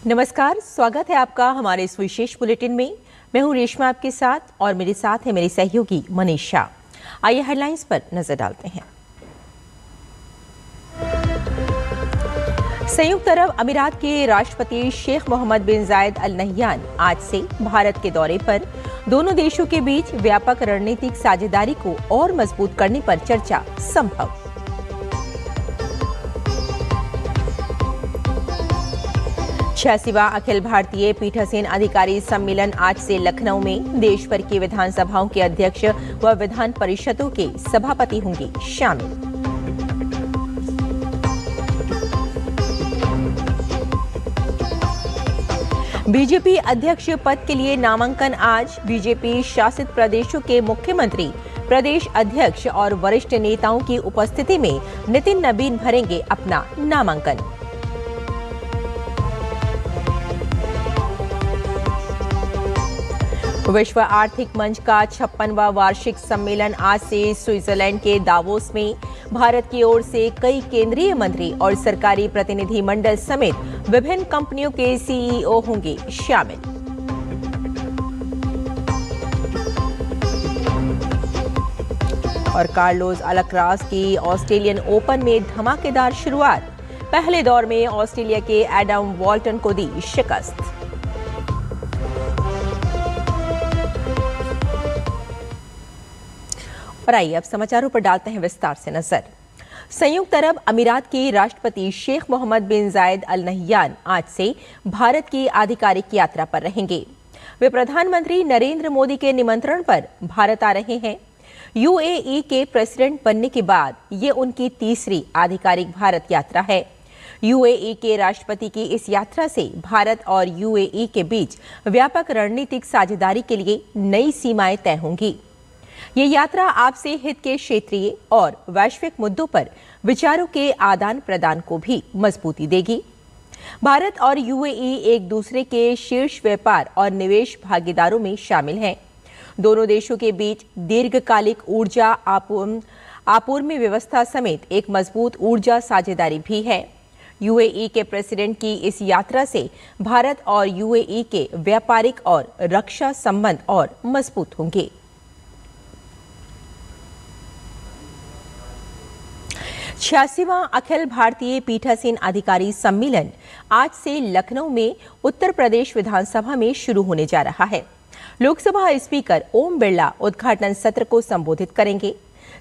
नमस्कार, स्वागत है आपका हमारे इस विशेष बुलेटिन में। मैं हूं रेशमा आपके साथ और मेरे साथ है मेरी सहयोगी मनीषा। आइए हेडलाइंस पर नजर डालते हैं। संयुक्त अरब अमीरात के राष्ट्रपति शेख मोहम्मद बिन जायद अल नह्यान आज से भारत के दौरे पर। दोनों देशों के बीच व्यापक रणनीतिक साझेदारी को और मजबूत करने पर चर्चा संभव। छियासीवां अखिल भारतीय पीठासीन अधिकारी सम्मेलन आज से लखनऊ में। देश भर की विधानसभाओं के अध्यक्ष व विधान परिषदों के सभापति होंगे शामिल। बीजेपी अध्यक्ष पद के लिए नामांकन आज। बीजेपी शासित प्रदेशों के मुख्यमंत्री, प्रदेश अध्यक्ष और वरिष्ठ नेताओं की उपस्थिति में नितिन नबीन भरेंगे अपना नामांकन। विश्व आर्थिक मंच का 56वां वार्षिक सम्मेलन आज से स्विट्जरलैंड के दावोस में। भारत की ओर से कई केंद्रीय मंत्री और सरकारी प्रतिनिधि मंडल समेत विभिन्न कंपनियों के सीईओ होंगे शामिल। और कार्लोस अल्काराज की ऑस्ट्रेलियन ओपन में धमाकेदार शुरुआत। पहले दौर में ऑस्ट्रेलिया के एडम वॉल्टन को दी शिकस्त। और आइए अब समाचारों पर डालते हैं विस्तार से नजर। संयुक्त अरब अमीरात के राष्ट्रपति शेख मोहम्मद बिन जायद अल नह्यान आज से भारत की आधिकारिक यात्रा पर रहेंगे। वे प्रधानमंत्री नरेंद्र मोदी के निमंत्रण पर भारत आ रहे हैं। यूएई के प्रेसिडेंट बनने के बाद ये उनकी तीसरी आधिकारिक भारत यात्रा है। यूएई के राष्ट्रपति की इस यात्रा से भारत और यूएई के बीच व्यापक रणनीतिक साझेदारी के लिए नई सीमाएं तय होंगी। ये यात्रा आपसी हित के क्षेत्रीय और वैश्विक मुद्दों पर विचारों के आदान प्रदान को भी मजबूती देगी। भारत और यूएई एक दूसरे के शीर्ष व्यापार और निवेश भागीदारों में शामिल हैं। दोनों देशों के बीच दीर्घकालिक ऊर्जा आपूर्ति व्यवस्था समेत एक मजबूत ऊर्जा साझेदारी भी है। यूएई के प्रेसिडेंट की इस यात्रा से भारत और यूएई के व्यापारिक और रक्षा संबंध और मजबूत होंगे। 86वां अखिल भारतीय पीठासीन अधिकारी सम्मेलन आज से लखनऊ में उत्तर प्रदेश विधानसभा में शुरू होने जा रहा है। लोकसभा स्पीकर ओम बिरला उद्घाटन सत्र को संबोधित करेंगे।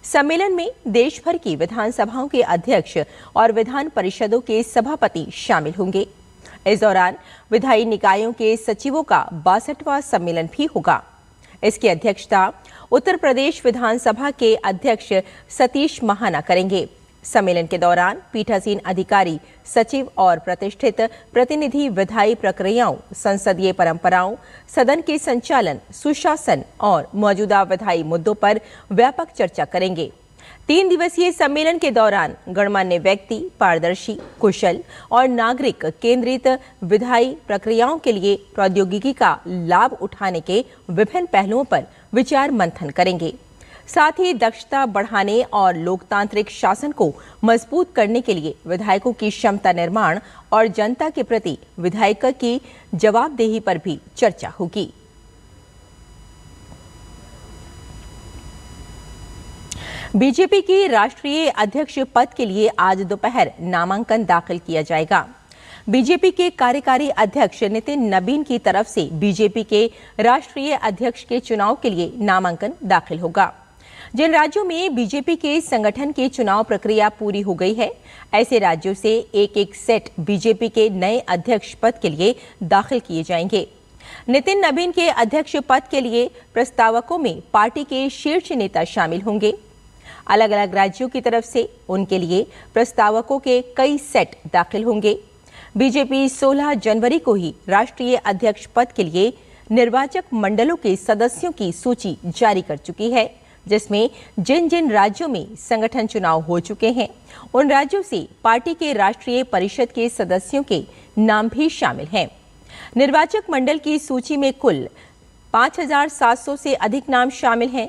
सम्मेलन में देश भर की विधानसभाओं के अध्यक्ष और विधान परिषदों के सभापति शामिल होंगे। इस दौरान विधायी निकायों के सचिवों का 62वां सम्मेलन भी होगा। इसकी अध्यक्षता उत्तर प्रदेश विधानसभा के अध्यक्ष सतीश महाना करेंगे। सम्मेलन के दौरान पीठासीन अधिकारी, सचिव और प्रतिष्ठित प्रतिनिधि विधायी प्रक्रियाओं, संसदीय परंपराओं, सदन के संचालन, सुशासन और मौजूदा विधायी मुद्दों पर व्यापक चर्चा करेंगे। 3 दिवसीय सम्मेलन के दौरान गणमान्य व्यक्ति, पारदर्शी, कुशल और नागरिक केंद्रित विधायी प्रक्रियाओं के लिए प्रौद्योगिकी का लाभ उठाने के विभिन्न पहलुओं पर विचार मंथन करेंगे। साथ ही दक्षता बढ़ाने और लोकतांत्रिक शासन को मजबूत करने के लिए विधायकों की क्षमता निर्माण और जनता के प्रति विधायिका की जवाबदेही पर भी चर्चा होगी। बीजेपी की राष्ट्रीय अध्यक्ष पद के लिए आज दोपहर नामांकन दाखिल किया जाएगा। बीजेपी के कार्यकारी अध्यक्ष नितिन नबीन की तरफ से बीजेपी के राष्ट्रीय अध्यक्ष के चुनाव के लिए नामांकन दाखिल होगा। जिन राज्यों में बीजेपी के संगठन की चुनाव प्रक्रिया पूरी हो गई है, ऐसे राज्यों से एक सेट बीजेपी के नए अध्यक्ष पद के लिए दाखिल किए जाएंगे। नितिन नबीन के अध्यक्ष पद के लिए प्रस्तावकों में पार्टी के शीर्ष नेता शामिल होंगे। अलग अलग राज्यों की तरफ से उनके लिए प्रस्तावकों के कई सेट दाखिल होंगे। बीजेपी 16 जनवरी को ही राष्ट्रीय अध्यक्ष पद के लिए निर्वाचक मंडलों के सदस्यों की सूची जारी कर चुकी है, जिसमें जिन जिन राज्यों में संगठन चुनाव हो चुके हैं उन राज्यों से पार्टी के राष्ट्रीय परिषद के सदस्यों के नाम भी शामिल हैं। निर्वाचक मंडल की सूची में कुल 5700 से अधिक नाम शामिल हैं।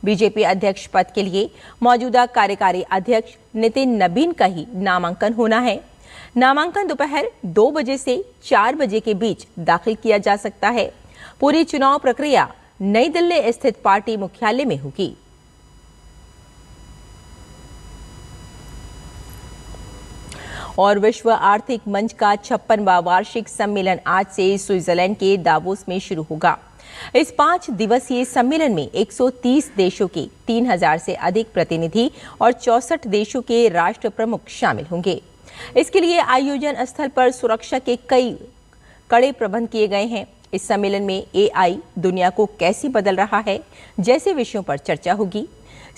बीजेपी अध्यक्ष पद के लिए मौजूदा कार्यकारी अध्यक्ष नितिन नबीन का ही नामांकन होना है। नामांकन दोपहर 2 बजे से 4 बजे के बीच दाखिल किया जा सकता है। पूरी चुनाव प्रक्रिया नई दिल्ली स्थित पार्टी मुख्यालय में होगी। और विश्व आर्थिक मंच का 56वां वार्षिक सम्मेलन आज से स्विट्जरलैंड के दावोस में शुरू होगा। इस 5 दिवसीय सम्मेलन में 130 देशों के 3000 से अधिक प्रतिनिधि और 64 देशों के राष्ट्र प्रमुख शामिल होंगे। इसके लिए आयोजन स्थल पर सुरक्षा के कई कड़े प्रबंध किए गए हैं। इस सम्मेलन में AI दुनिया को कैसे बदल रहा है जैसे विषयों पर चर्चा होगी।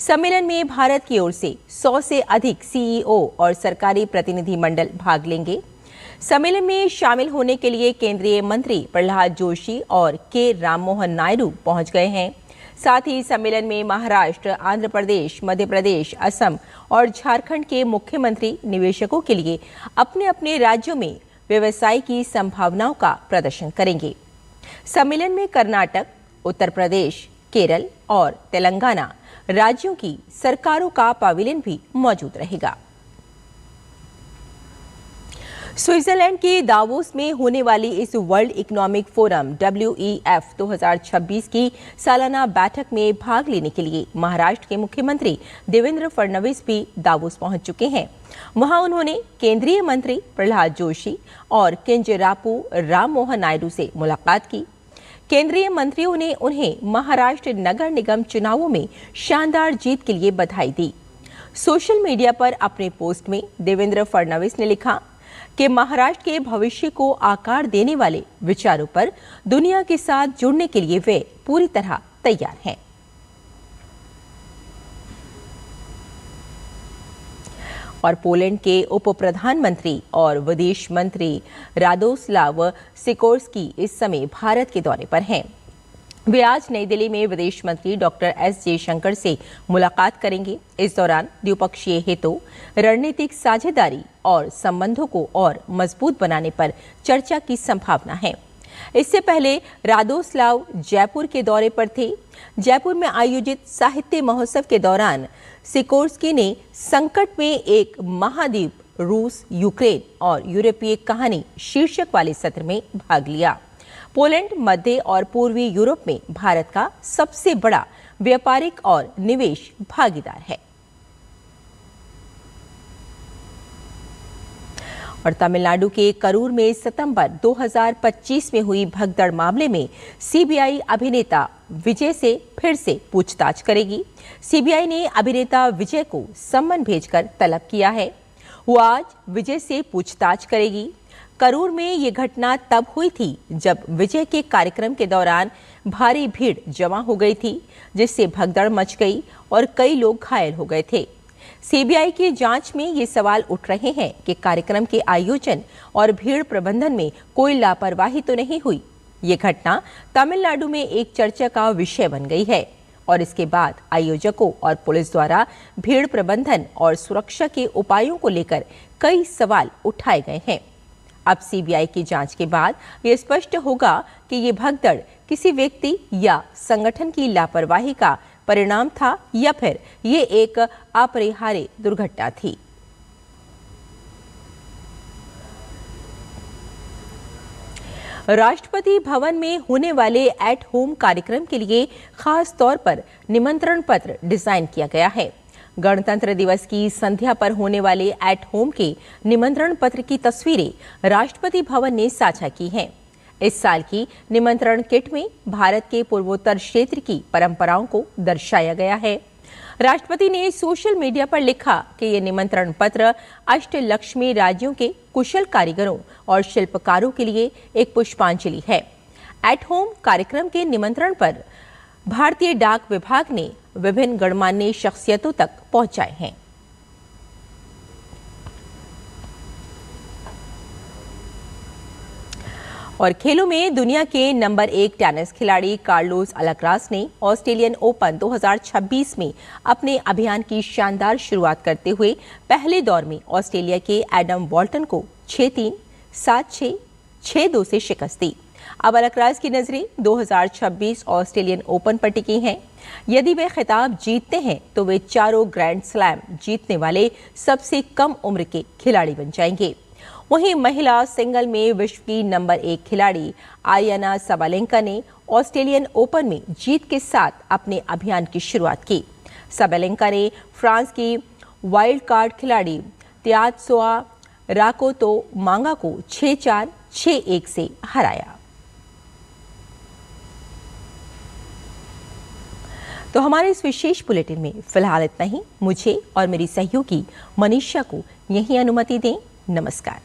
सम्मेलन में भारत की ओर से 100 से अधिक CEO और सरकारी प्रतिनिधि मंडल भाग लेंगे। सम्मेलन में शामिल होने के लिए केंद्रीय मंत्री प्रहलाद जोशी और के राममोहन नायडू पहुंच गए हैं। साथ ही सम्मेलन में महाराष्ट्र, आंध्र प्रदेश, मध्य प्रदेश, असम और झारखंड के मुख्यमंत्री निवेशकों के लिए अपने अपने राज्यों में व्यवसाय की संभावनाओं का प्रदर्शन करेंगे। सम्मेलन में कर्नाटक, उत्तर प्रदेश, केरल और तेलंगाना राज्यों की सरकारों का पवेलियन भी मौजूद रहेगा। स्विट्जरलैंड के दावोस में होने वाली इस वर्ल्ड इकोनॉमिक फोरम WEF 2026 की सालाना बैठक में भाग लेने के लिए महाराष्ट्र के मुख्यमंत्री देवेंद्र फडणवीस भी दावोस पहुंच चुके हैं। वहां उन्होंने केंद्रीय मंत्री प्रहलाद जोशी और किंजरापू राममोहन नायडू से मुलाकात की। केंद्रीय मंत्रियों ने उन्हें महाराष्ट्र नगर निगम चुनावों में शानदार जीत के लिए बधाई दी। सोशल मीडिया पर अपने पोस्ट में देवेंद्र फडणवीस ने लिखा कि महाराष्ट्र के भविष्य को आकार देने वाले विचारों पर दुनिया के साथ जुड़ने के लिए वे पूरी तरह तैयार हैं। और पोलैंड के उप प्रधानमंत्री और विदेश मंत्री रादोस्लाव सिकोर्स्की इस समय भारत के दौरे पर हैं। वे आज नई दिल्ली में विदेश मंत्री डॉक्टर S जयशंकर से मुलाकात करेंगे। इस दौरान द्विपक्षीय हितों, रणनीतिक साझेदारी और संबंधों को और मजबूत बनाने पर चर्चा की संभावना है। इससे पहले रादोस्लाव जयपुर के दौरे पर थे। जयपुर में आयोजित साहित्य महोत्सव के दौरान सिकोर्स्की ने संकट में एक महाद्वीप, रूस, यूक्रेन और यूरोपीय कहानी शीर्षक वाले सत्र में भाग लिया। पोलैंड मध्य और पूर्वी यूरोप में भारत का सबसे बड़ा व्यापारिक और निवेश भागीदार है। और तमिलनाडु के करूर में सितंबर 2025 में हुई भगदड़ मामले में CBI अभिनेता विजय से फिर से पूछताछ करेगी। CBI ने अभिनेता विजय को सम्मन भेजकर तलब किया है। वो आज विजय से पूछताछ करेगी। करूर में ये घटना तब हुई थी जब विजय के कार्यक्रम के दौरान भारी भीड़ जमा हो गई थी, जिससे भगदड़ मच गई और कई लोग घायल हो गए थे। CBI की जांच में ये सवाल उठ रहे हैं कि कार्यक्रम के आयोजन और भीड़ प्रबंधन में कोई लापरवाही तो नहीं हुई। ये घटना तमिलनाडु में एक चर्चा का विषय बन गई है और इसके बाद आयोजकों और पुलिस द्वारा भीड़ प्रबंधन और सुरक्षा के उपायों को लेकर कई सवाल उठाए गए हैं। अब CBI की जांच के बाद ये स्पष्ट होगा कि ये भगदड़ किसी व्यक्ति या संगठन की लापरवाही का परिणाम था या फिर ये एक अपरिहार्य दुर्घटना थी। राष्ट्रपति भवन में होने वाले एट होम कार्यक्रम के लिए खास तौर पर निमंत्रण पत्र डिजाइन किया गया है। गणतंत्र दिवस की संध्या पर होने वाले एट होम के निमंत्रण पत्र की तस्वीरें राष्ट्रपति भवन ने साझा की हैं। इस साल की निमंत्रण किट में भारत के पूर्वोत्तर क्षेत्र की परंपराओं को दर्शाया गया है। राष्ट्रपति ने सोशल मीडिया पर लिखा कि ये निमंत्रण पत्र अष्टलक्ष्मी राज्यों के कुशल कारीगरों और शिल्पकारों के लिए एक पुष्पांजलि है। एट होम कार्यक्रम के निमंत्रण पर भारतीय डाक विभाग ने विभिन्न गणमान्य शख्सियतों तक पहुंचाए हैं। और खेलों में दुनिया के नंबर 1 टेनिस खिलाड़ी कार्लोस अल्काराज ने ऑस्ट्रेलियन ओपन 2026 में अपने अभियान की शानदार शुरुआत करते हुए पहले दौर में ऑस्ट्रेलिया के एडम वॉल्टन को 6-3, 7-6, 6-2 से शिकस्त दी। अब अल्काराज की नजरें 2026 ऑस्ट्रेलियन ओपन पर टिकी हैं। यदि वे खिताब जीतते हैं तो वे चारों ग्रैंड स्लैम जीतने वाले सबसे कम उम्र के खिलाड़ी बन जाएंगे। वहीं महिला सिंगल में विश्व की नंबर 1 खिलाड़ी आरियाना साबालेंका ने ऑस्ट्रेलियन ओपन में जीत के साथ अपने अभियान की शुरुआत की। साबालेंका ने फ्रांस की वाइल्ड कार्ड खिलाड़ी त्यातसोआ राकोतोमांगा को 6-4, 6-1 से हराया। तो हमारे इस विशेष बुलेटिन में फिलहाल इतना ही। मुझे और मेरी सहयोगी मनीषा को यहीं अनुमति दें। नमस्कार।